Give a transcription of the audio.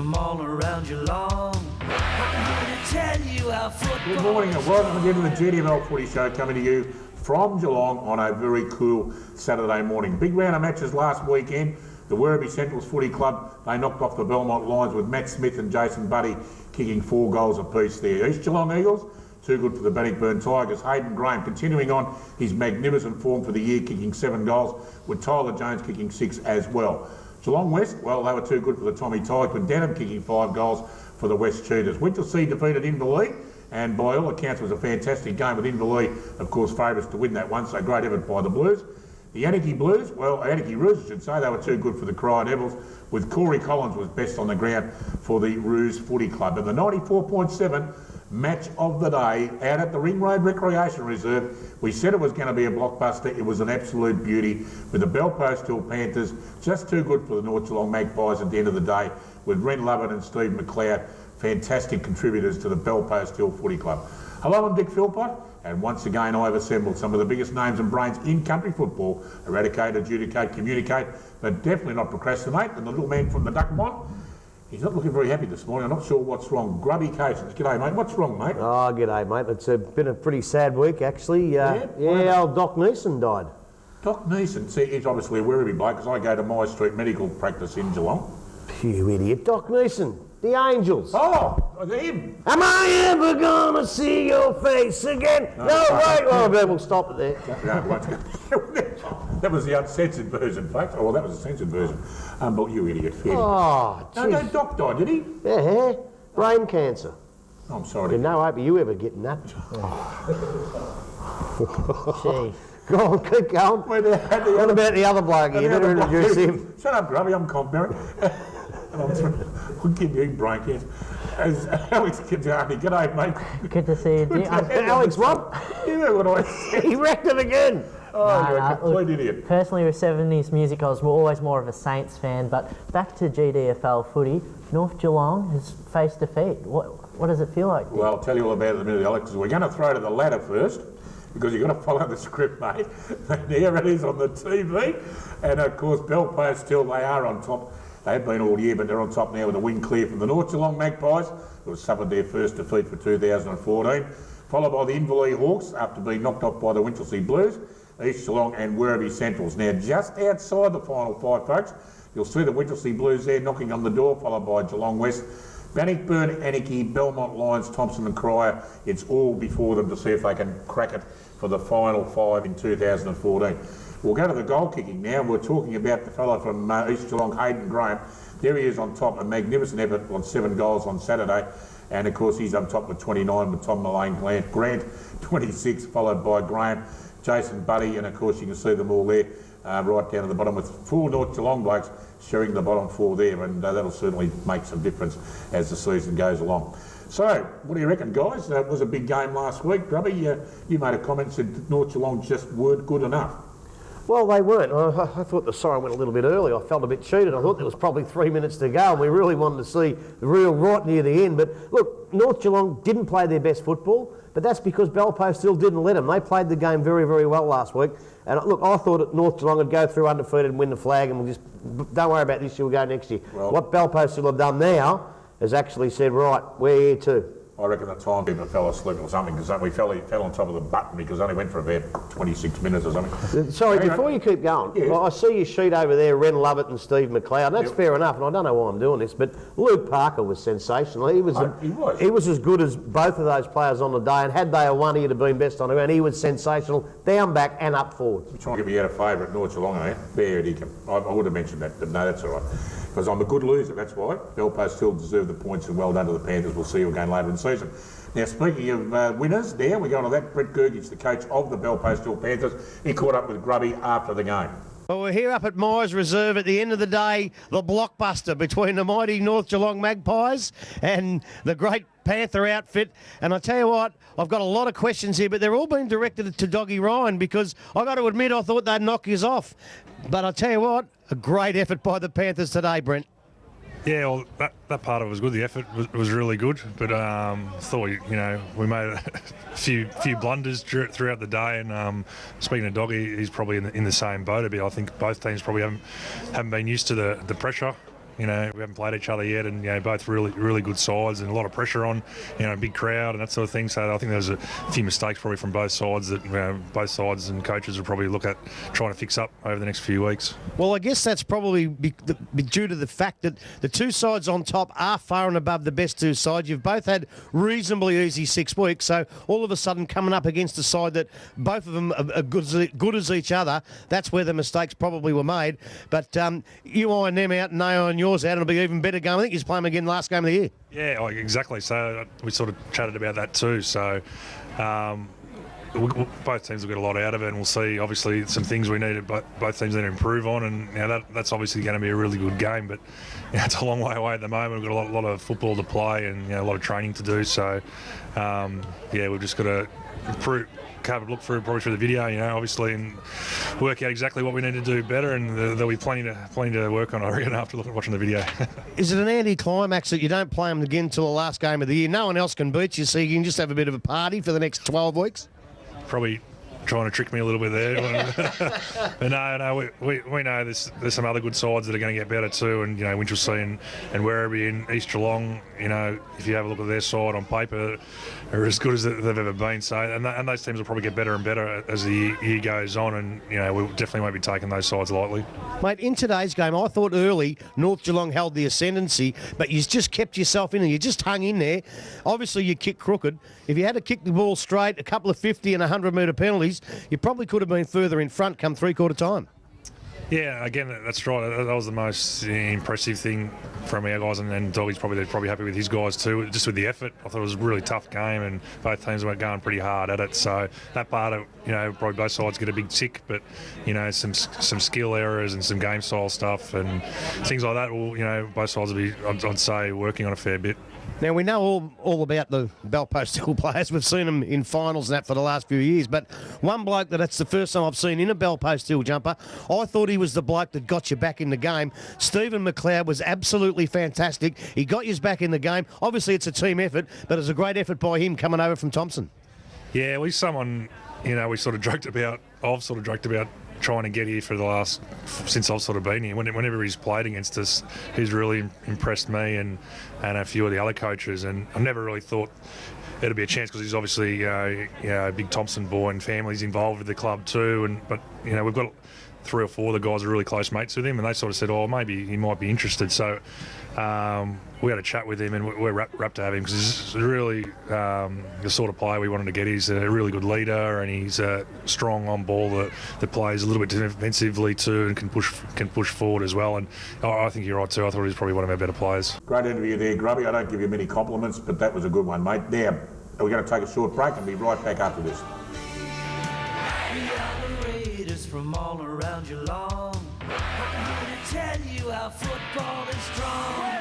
them all around Geelong. I'm here to tell you how football... Good morning and welcome again to the GDFL Footy Show, coming to you from Geelong on a very cool Saturday morning. Big round of matches last weekend. The Werribee Centrals Footy Club, they knocked off the Belmont Lions with Matt Smith and Jason Buddy kicking 4 goals apiece there. East Geelong Eagles, too good for the Bannockburn Tigers. Hayden Graham continuing on his magnificent form for the year, kicking 7 goals, with Tyler Jones kicking 6 as well. Geelong West, well, they were too good for the Tommy Tigers, with Denham kicking 5 goals for the West Cheetahs. Winchelsea defeated Inverleigh, and by all accounts was a fantastic game, with Inverleigh, of course, favourites to win that one, so great effort by the Blues. The Anarchy Blues, well, Anarchy Roos, I should say, they were too good for the Cry Devils, with Corey Collins was best on the ground for the Roos Footy Club. And the 94.7 match of the day out at the Ring Road Recreation Reserve. We said it was going to be a blockbuster. It was an absolute beauty, with the Belpost Hill Panthers just too good for the North Geelong Magpies at the end of the day, with Ren Lovett and Steve McLeod, fantastic contributors to the Belpost Hill Footy Club. Hello, I'm Dick Philpott, and once again I've assembled some of the biggest names and brains in country football. Eradicate, adjudicate, communicate, but definitely not procrastinate. And the little man from the duck pond, he's not looking very happy this morning. I'm not sure what's wrong. Grubby Cations. G'day, mate. What's wrong, mate? Oh, g'day, mate. It's been a pretty sad week, actually. Yeah, old Doc Neeson died. Doc Neeson. See, he's obviously a Werribee bloke, because I go to my street medical practice in Geelong. You idiot. Doc Neeson. The Angels. Oh, him. Am I ever gonna see your face again? No, wait. Oh, we'll stop it there. That was the uncensored version, folks. Oh, well, that was the censored version. But you idiot. Oh, no, Doc died, did he? Yeah, brain cancer. Oh, I'm sorry. There's no hope of you ever getting that. Gee. Go on, keep going. What about the other bloke? You better introduce him. Shut up, Grubby. I'm Compberry. We'll give you brain cancer. As Alex Tigani, g'day, mate. Good to see you, Dick. Alex, what? You know what I said? He wrecked it again. Oh, you're a complete idiot. Personally, with 70s music, I was always more of a Saints fan, but back to GDFL footy, North Geelong has faced defeat. What does it feel like, Dick? Well, I'll tell you all about it in a minute, Alex. We're going to throw to the ladder first, because you've got to follow the script, mate. There it is on the TV. And, of course, Belpost Hill, they are on top. They've been all year, but they're on top now with a win clear from the North Geelong Magpies, who have suffered their first defeat for 2014, followed by the Inverleigh Hawks after being knocked off by the Winchelsea Blues, East Geelong and Werribee Centrals. Now, just outside the final 5, folks, you'll see the Winchelsea Blues there knocking on the door, followed by Geelong West, Bannockburn, Anarchy, Belmont Lions, Thompson and Cryer. It's all before them to see if they can crack it for the final 5 in 2014. We'll go to the goal kicking now. We're talking about the fellow from East Geelong, Hayden Graham. There he is on top, a magnificent effort on 7 goals on Saturday. And of course he's on top with 29 with Tom Mullane Grant 26, followed by Graham, Jason Buddy, and of course you can see them all there right down at the bottom, with 4 North Geelong blokes sharing the bottom 4 there, and that'll certainly make some difference as the season goes along. So, what do you reckon, guys? It was a big game last week. Grubby, you made a comment, said North Geelong just weren't good enough. Well, they weren't. I thought the siren went a little bit early. I felt a bit cheated. I thought there was probably 3 minutes to go, and we really wanted to see the real right near the end. But look, North Geelong didn't play their best football, but that's because Belpost still didn't let them. They played the game very, very well last week. And look, I thought that North Geelong would go through undefeated and win the flag, and we'll just, don't worry about this year, we'll go next year. Well, what Belpost still have done now is actually said, right, we're here too. I reckon the timekeeper fell asleep or something, because we fell on top of the button because it only went for about 26 minutes or something. Sorry, before you keep going, yes. Well, I see your sheet over there, Ren Lovett and Steve McLeod. That's fair enough, and I don't know why I'm doing this, but Luke Parker was sensational. He was as good as both of those players on the day, and had they won, he'd have been best on the ground. He was sensational, down, back and up forward. You're trying to give me out a favourite, North Geelong, eh? Fair dinkum. I would have mentioned that, but no, that's all right. Because I'm a good loser, that's why. Belpost still deserve the points, and well done to the Panthers. We'll see you again later in the season. Now, speaking of winners, there we go on to that. Brett Gergich, the coach of the Belpost Hill Panthers, he caught up with Grubby after the game. Well, we're here up at Myers Reserve. At the end of the day, the blockbuster between the mighty North Geelong Magpies and the great Panther outfit. And I tell you what, I've got a lot of questions here, but they're all being directed to Doggy Ryan, because I got to admit I thought they'd knock us off. But I tell you what, a great effort by the Panthers today, Brent. Yeah, well, that part of it was good. The effort was really good, but thought we made a few blunders throughout the day. And speaking of Doggy, he's probably in the same boat a bit. I think both teams probably haven't been used to the pressure we haven't played each other yet, and both really good sides and a lot of pressure on, big crowd and that sort of thing. So I think there's a few mistakes probably from both sides that both sides and coaches will probably look at trying to fix up over the next few weeks. Well, I guess that's probably due to the fact that the two sides on top are far and above the best two sides. You've both had reasonably easy 6 weeks, so all of a sudden coming up against a side that both of them are good as each other, that's where the mistakes probably were made. But you iron them out and they iron yours out, and it'll be even better game. I think he's playing them again last game of the year. Yeah, exactly. So we sort of chatted about that too. So both teams will get a lot out of it, and we'll see obviously some things we need, both teams need to improve on, and that's obviously going to be a really good game. But it's a long way away at the moment. We've got a lot of football to play and a lot of training to do. So we've just got to look through the video, obviously, and work out exactly what we need to do better, and there'll be plenty to work on, I reckon, after watching the video. Is it an anti-climax that you don't play them again until the last game of the year? No one else can beat you, so you can just have a bit of a party for the next 12 weeks? Probably trying to trick me a little bit there. But no, we know there's some other good sides that are going to get better too, and Winchelsea and Werribee and East Geelong, if you have a look at their side on paper, are as good as they've ever been. So and those teams will probably get better and better as the year goes on, and we definitely won't be taking those sides lightly. Mate, in today's game, I thought early North Geelong held the ascendancy, but you just kept yourself in and you just hung in there. Obviously, you kicked crooked. If you had to kick the ball straight, a couple of 50 and 100-metre penalties, you probably could have been further in front come three-quarter time. Yeah, again, that's right. That was the most impressive thing from our guys, and Doggy's probably happy with his guys too, just with the effort. I thought it was a really tough game, and both teams were going pretty hard at it. So that part of, probably both sides get a big tick, but, some skill errors and some game style stuff and things like that will, both sides will be, I'd say, working on a fair bit. Now, we know all about the Belpost Hill players. We've seen them in finals and that for the last few years. But one bloke that's the first time I've seen in a Belpost Hill jumper, I thought he was the bloke that got you back in the game. Stephen McLeod was absolutely fantastic. He got you back in the game. Obviously, it's a team effort, but it's a great effort by him coming over from Thompson. Yeah, he's someone, I've sort of joked about trying to get here since I've sort of been here. Whenever he's played against us, he's really impressed me and a few of the other coaches, and I never really thought it'd be a chance because he's obviously a big Thompson boy and family's involved with the club too, but we've got 3 or 4 of the guys are really close mates with him, and they sort of said, maybe he might be interested. So we had a chat with him, and we're rapt to have him because he's really the sort of player we wanted to get. He's a really good leader, and he's strong on ball that plays a little bit defensively too, and can push forward as well. And I think you're right too. I thought he was probably one of our better players. Great interview there, Grubby. I don't give you many compliments, but that was a good one, mate. Now, we're going to take a short break and be right back after this. From all around Geelong, I'm here to tell you how football is strong.